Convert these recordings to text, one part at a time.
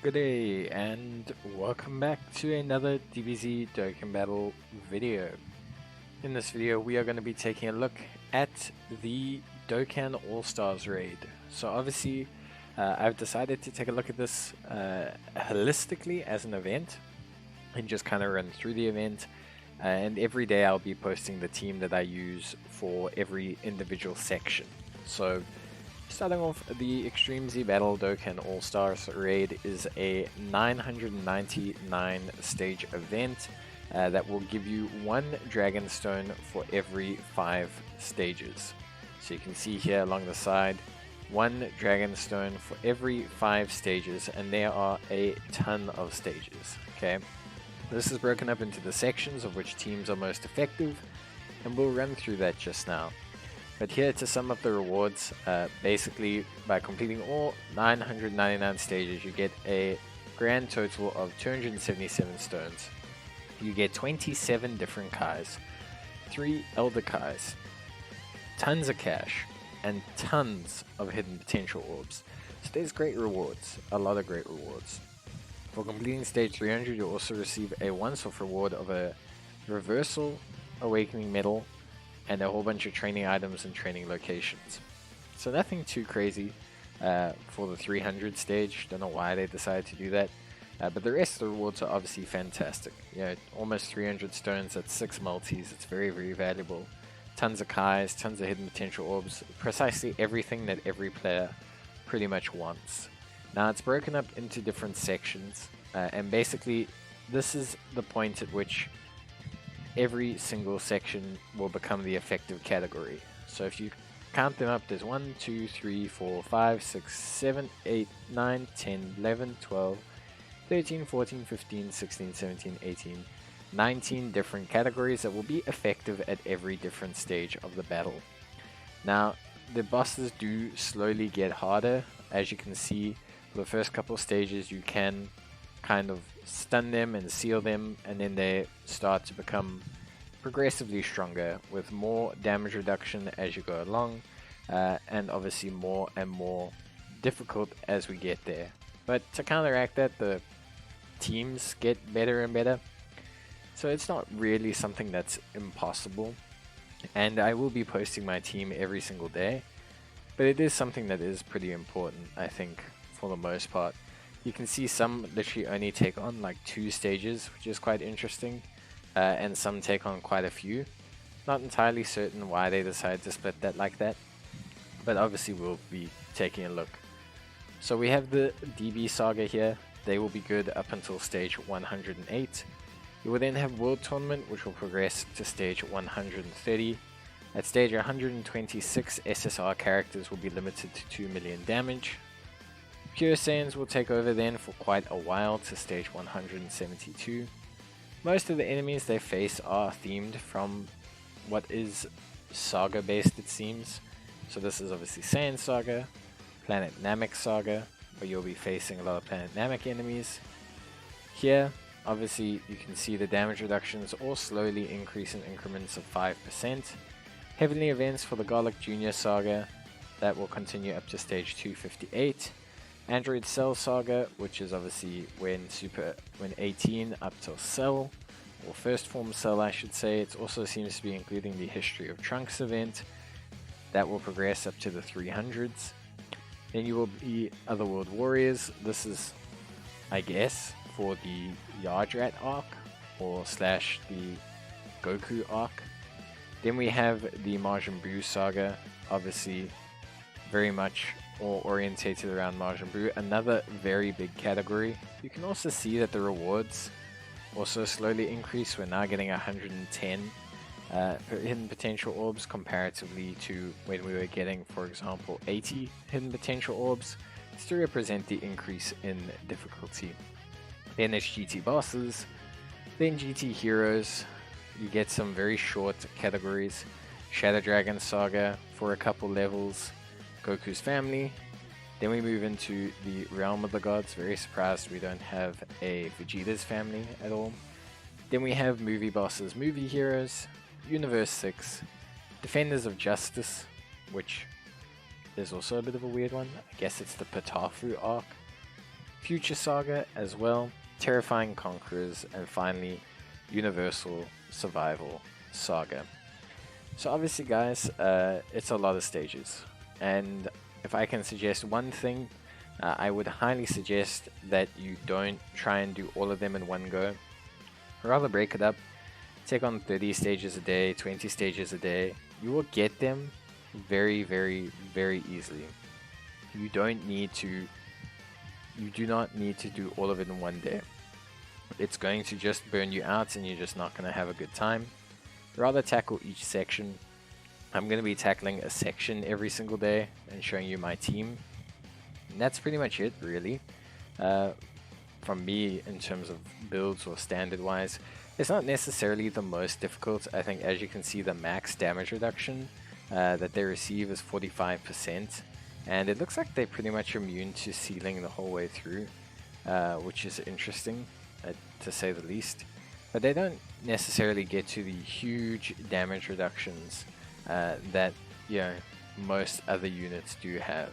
Good day and welcome back to another DBZ Dokkan Battle video. In this video we are going to be taking a look at the Dokkan All-Stars raid. So obviously I've decided to take a look at this holistically as an event and just kind of run through the event, and every day I'll be posting the team that I use for every individual section. So starting off, the Extreme Z Battle Dokkan All-Stars raid is a 999 stage event that will give you one Dragon Stone for every 5 stages. So you can see here along the side, one Dragon Stone for every 5 stages, and there are a ton of stages. Okay, this is broken up into the sections of which teams are most effective, and we'll run through that just now. But here to sum up the rewards, basically by completing all 999 stages you get a grand total of 277 stones. You get 27 different Kais, 3 Elder Kais, tons of cash, and tons of hidden potential orbs. So there's great rewards, a lot of great rewards. For completing stage 300 you'll also receive a once-off reward of a Reversal Awakening Medal and a whole bunch of training items and training locations. So nothing too crazy for the 300 stage. Don't know why they decided to do that, but the rest of the rewards are obviously fantastic. You know, almost 300 stones, that's 6 multis. It's very, very valuable. Tons of Kais, tons of hidden potential orbs, precisely everything that every player pretty much wants. Now it's broken up into different sections, and basically this is the point at which every single section will become the effective category. So if you count them up, there's 1, 2, 3, 4, 5, 6, 7, 8, 9, 10, 11, 12, 13, 14, 15, 16, 17, 18, 19 different categories that will be effective at every different stage of the battle. Now, the bosses do slowly get harder. As you can see, for the first couple of stages you can kind of stun them and seal them, and then they start to become progressively stronger with more damage reduction as you go along, and obviously more and more difficult as we get there. But to counteract that, the teams get better and better, so it's not really something that's impossible, and I will be posting my team every single day, but it is something that is pretty important, I think, for the most part. You can see some literally only take on like 2 stages, which is quite interesting, and some take on quite a few. Not entirely certain why they decided to split that like that, but obviously we'll be taking a look. So we have the DB Saga here. They will be good up until stage 108. You will then have World Tournament, which will progress to stage 130. At stage 126, SSR characters will be limited to 2 million damage. Pure Saiyans will take over then for quite a while to stage 172. Most of the enemies they face are themed from what is Saga based, it seems. So this is obviously Saiyan Saga, Planet Namek Saga, where you'll be facing a lot of Planet Namek enemies. Here, obviously you can see the damage reductions all slowly increase in increments of 5%. Heavenly events for the Garlic Jr. Saga, that will continue up to stage 258. Android Cell Saga, which is obviously when 18 up till Cell, or First Form Cell I should say. It also seems to be including the History of Trunks event, that will progress up to the 300s. Then you will be Otherworld Warriors. This is, I guess, for the Yardrat arc, or slash the Goku arc. Then we have the Majin Buu Saga, obviously very much all orientated around Majin Buu, another very big category. You can also see that the rewards also slowly increase. We're now getting 110 hidden potential orbs comparatively to when we were getting, for example, 80 hidden potential orbs, to represent the increase in difficulty. Then there's GT bosses, then GT heroes. You get some very short categories. Shadow Dragon Saga for a couple levels, Goku's family. Then we move into the Realm of the Gods. Very surprised we don't have a Vegeta's family at all. Then we have movie bosses, movie heroes, Universe 6, Defenders of Justice, which is also a bit of a weird one. I guess it's the Patafu arc. Future Saga as well, Terrifying Conquerors, and finally Universal Survival Saga. So obviously guys, it's a lot of stages, and if I can suggest one thing, I would highly suggest that you don't try and do all of them in one go. Rather break it up, take on 30 stages a day, 20 stages a day. You will get them very, very, very easily. You do not need to do all of it in one day. It's going to just burn you out and you're just not going to have a good time. Rather tackle each section. I'm going to be tackling a section every single day and showing you my team. And that's pretty much it, really. From me, in terms of builds or standard wise, it's not necessarily the most difficult. I think, as you can see, the max damage reduction that they receive is 45%, and it looks like they're pretty much immune to sealing the whole way through, which is interesting, to say the least. But they don't necessarily get to the huge damage reductions that most other units do have.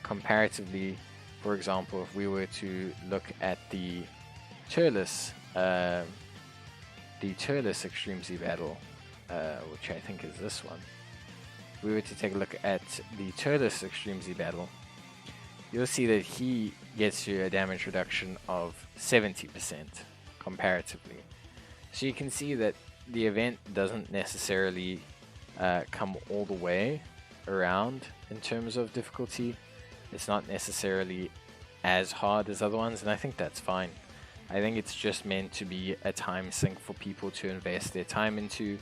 Comparatively, for example, if we were to look at the Turles Extreme Z battle, which I think is this one. If we were to take a look at the Turles Extreme Z battle, you'll see that he gets you a damage reduction of 70% comparatively. So you can see that the event doesn't necessarily come all the way around in terms of difficulty. It's not necessarily as hard as other ones, and I think that's fine. I think it's just meant to be a time sink for people to invest their time into.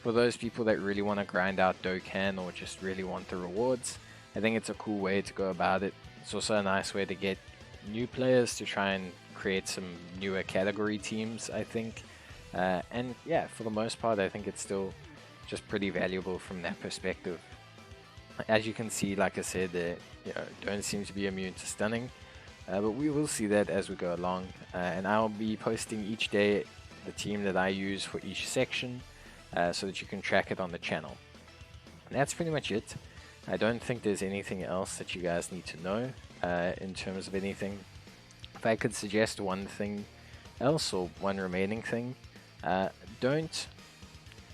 For those people that really want to grind out Dokkan or just really want the rewards, I think it's a cool way to go about it. It's also a nice way to get new players to try and create some newer category teams, I think. And yeah, for the most part, I think it's still just pretty valuable from that perspective. As you can see, like I said, they don't seem to be immune to stunning, but we will see that as we go along. And I'll be posting each day the team that I use for each section, so that you can track it on the channel. And that's pretty much it. I don't think there's anything else that you guys need to know in terms of anything. If I could suggest one thing else, or one remaining thing, don't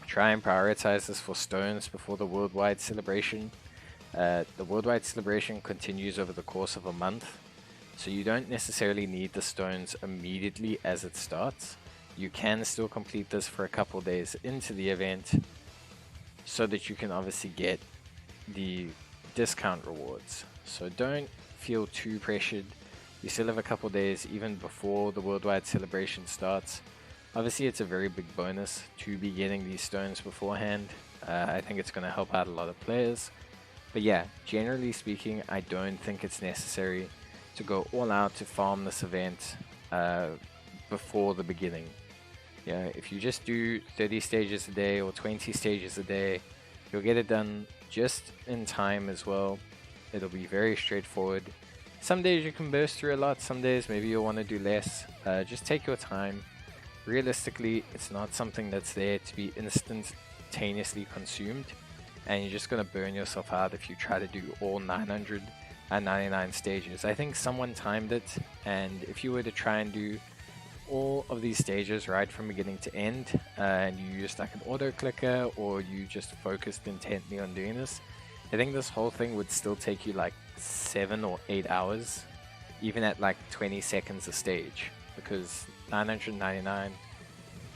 try and prioritize this for stones before the worldwide celebration. The worldwide celebration continues over the course of a month, so you don't necessarily need the stones immediately as it starts. You can still complete this for a couple days into the event, so that you can obviously get the discount rewards. So don't feel too pressured. You still have a couple days even before the worldwide celebration starts. Obviously, it's a very big bonus to be getting these stones beforehand. I think it's going to help out a lot of players. But yeah, generally speaking, I don't think it's necessary to go all out to farm this event before the beginning. If you just do 30 stages a day or 20 stages a day, you'll get it done just in time as well. It'll be very straightforward. Some days you can burst through a lot, some days maybe you'll want to do less. Just take your time. Realistically, it's not something that's there to be instantaneously consumed, and you're just going to burn yourself out if you try to do all 999 stages. I think someone timed it, and if you were to try and do all of these stages right from beginning to end, and you used like an auto clicker, or you just focused intently on doing this, I think this whole thing would still take you like 7 or 8 hours, even at like 20 seconds a stage, because 999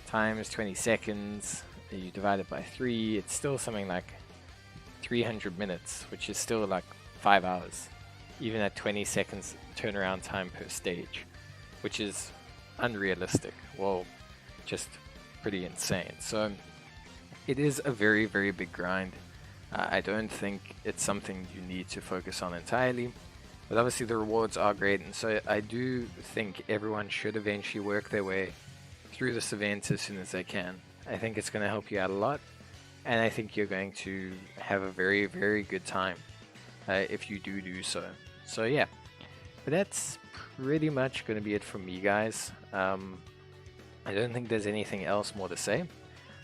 times 20 seconds, you divide it by 3, it's still something like 300 minutes, which is still like 5 hours, even at 20 seconds turnaround time per stage, which is unrealistic. Well, just pretty insane. So it is a very, very big grind. I don't think it's something you need to focus on entirely, but obviously the rewards are great, and so I do think everyone should eventually work their way through this event as soon as they can. I think it's going to help you out a lot, and I think you're going to have a very, very good time if you do so. So yeah, but that's pretty much going to be it from me, guys. I don't think there's anything else more to say.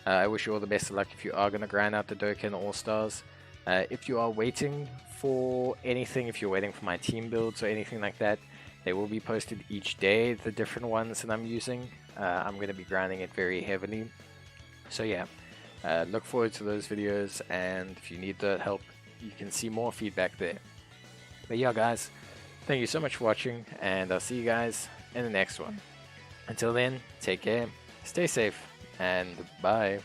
I wish you all the best of luck if you are going to grind out the Dokkan All-Stars. If you are waiting for anything, if you're waiting for my team builds or anything like that, They will be posted each day, the different ones that I'm using. I'm going to be grinding it very heavily. So yeah, look forward to those videos, and if you need the help, you can see more feedback there. But yeah guys, thank you so much for watching, and I'll see you guys in the next one. Until then, take care, stay safe, and bye.